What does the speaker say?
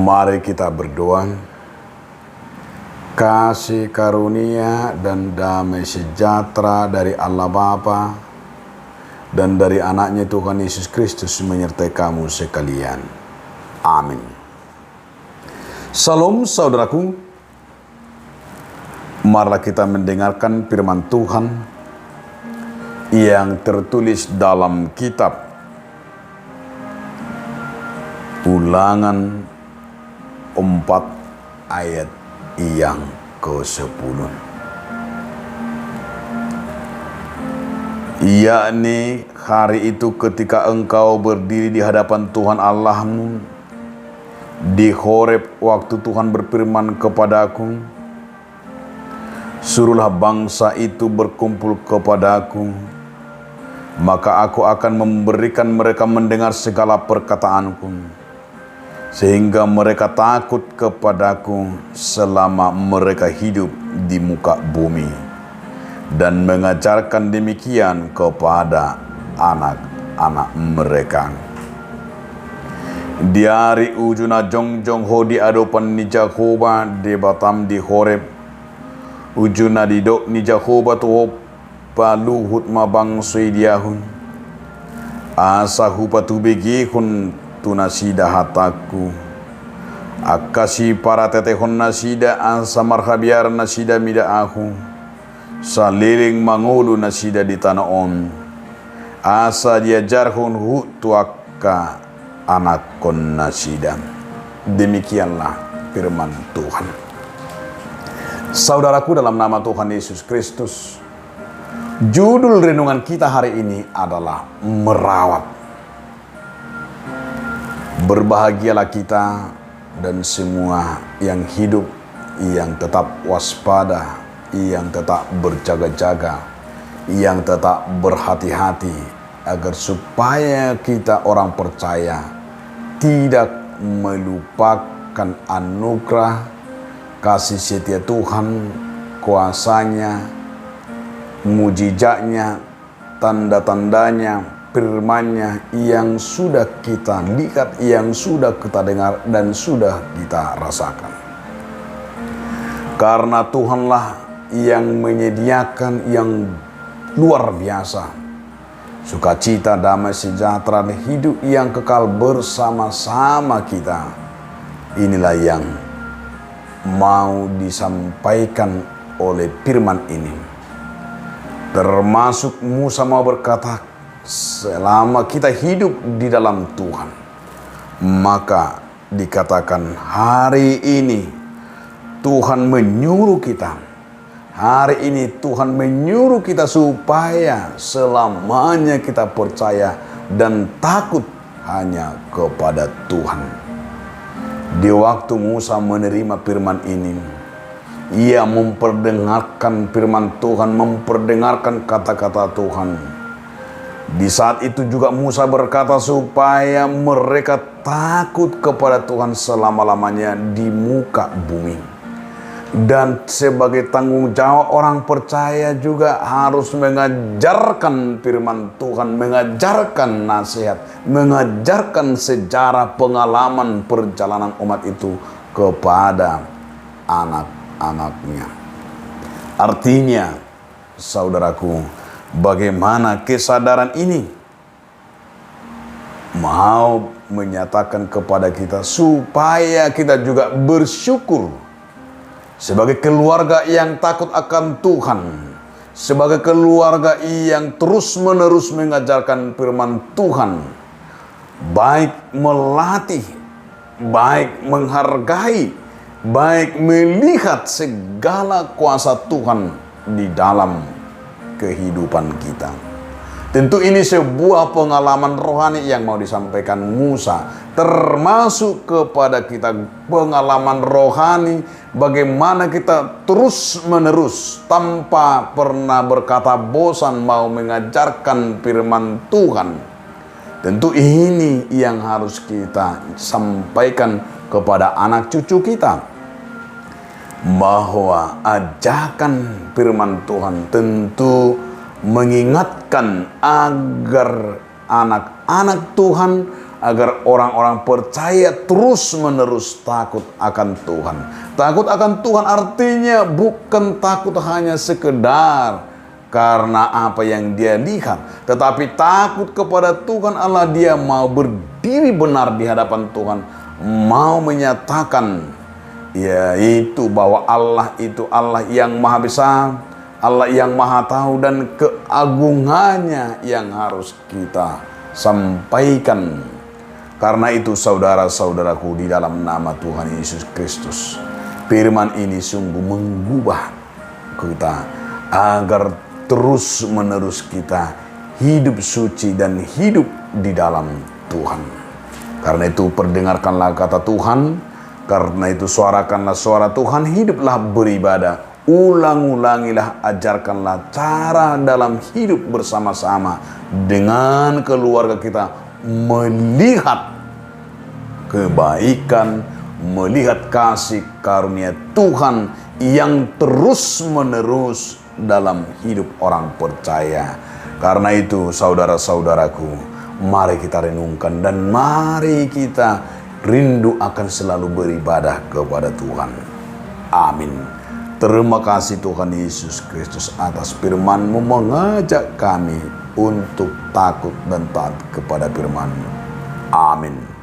Mari kita berdoa. Kasih karunia dan damai sejahtera dari Allah Bapa dan dari anaknya Tuhan Yesus Kristus menyertai kamu sekalian. Amin. Salam saudaraku. Marilah kita mendengarkan firman Tuhan yang tertulis dalam kitab Ulangan 4 ayat yang ke-10. Yakni hari itu ketika engkau berdiri di hadapan Tuhan Allahmu di Horeb, waktu Tuhan berfirman kepadaku, suruhlah bangsa itu berkumpul kepadaku, maka aku akan memberikan mereka mendengar segala perkataanku, sehingga mereka takut kepadaku selama mereka hidup di muka bumi, dan mengajarkan demikian kepada anak-anak mereka. Di hari ujuna jongjong ho di adopan ni Jahoba di batam di Horeb, ujuna di dok ni Jahoba tu paluhut mabang suidiahun, asahu patu begihun tunasida hataku, akasi para tetehon nasida asa marhabiar nasida mida aku, saliling mangulu nasida di tanah on, asa diajarhun hutuaka anakon nasida. Demikianlah firman Tuhan. Saudaraku, dalam nama Tuhan Yesus Kristus, judul renungan kita hari ini adalah merawat. Berbahagialah kita dan semua yang hidup, yang tetap waspada, yang tetap berjaga-jaga, yang tetap berhati-hati, agar supaya kita orang percaya tidak melupakan anugerah kasih setia Tuhan, kuasanya, mujizatnya, tanda-tandanya, firman-Nya yang sudah kita lihat, yang sudah kita dengar, dan sudah kita rasakan. Karena Tuhanlah yang menyediakan yang luar biasa, sukacita, damai sejahtera, dan hidup yang kekal bersama-sama kita. Inilah yang mau disampaikan oleh firman ini. Termasuk Musa mau berkata, selama kita hidup di dalam Tuhan, maka dikatakan hari ini Tuhan menyuruh kita, hari ini Tuhan menyuruh kita supaya selamanya kita percaya dan takut hanya kepada Tuhan. Di waktu Musa menerima firman ini, ia memperdengarkan firman Tuhan, memperdengarkan kata-kata Tuhan. Di saat itu juga Musa berkata supaya mereka takut kepada Tuhan selama-lamanya di muka bumi. Dan sebagai tanggung jawab orang percaya juga harus mengajarkan firman Tuhan, mengajarkan nasihat, mengajarkan sejarah pengalaman perjalanan umat itu kepada anak-anaknya. Artinya, saudaraku, bagaimana kesadaran ini mau menyatakan kepada kita supaya kita juga bersyukur sebagai keluarga yang takut akan Tuhan, sebagai keluarga yang terus-menerus mengajarkan firman Tuhan, baik melatih, baik menghargai, baik melihat segala kuasa Tuhan di dalam kehidupan kita. Tentu ini sebuah pengalaman rohani yang mau disampaikan Musa, termasuk kepada kita pengalaman rohani bagaimana kita terus-menerus tanpa pernah berkata bosan mau mengajarkan firman Tuhan. Tentu ini yang harus kita sampaikan kepada anak cucu kita, bahwa ajakan firman Tuhan tentu mengingatkan agar anak anak Tuhan, agar orang-orang percaya terus-menerus takut akan Tuhan. Takut akan Tuhan artinya bukan takut hanya sekedar karena apa yang dia lihat, tetapi takut kepada Tuhan Allah. Dia mau berdiri benar di hadapan Tuhan, mau menyatakan yaitu bahwa Allah itu Allah yang maha besar, Allah yang maha tahu, dan keagungannya yang harus kita sampaikan. Karena itu saudara-saudaraku, di dalam nama Tuhan Yesus Kristus, firman ini sungguh mengubah kita agar terus-menerus kita hidup suci dan hidup di dalam Tuhan. Karena itu perdengarkanlah kata Tuhan, karena itu suarakanlah suara Tuhan, hiduplah beribadah, ulang-ulangilah, ajarkanlah cara dalam hidup bersama-sama dengan keluarga kita, melihat kebaikan, melihat kasih karunia Tuhan yang terus-menerus dalam hidup orang percaya. Karena itu saudara-saudaraku, mari kita renungkan dan mari kita rindu akan selalu beribadah kepada Tuhan. Amin. Terima kasih Tuhan Yesus Kristus atas firman-Mu mengajak kami untuk takut dan taat kepada firman-Mu. Amin.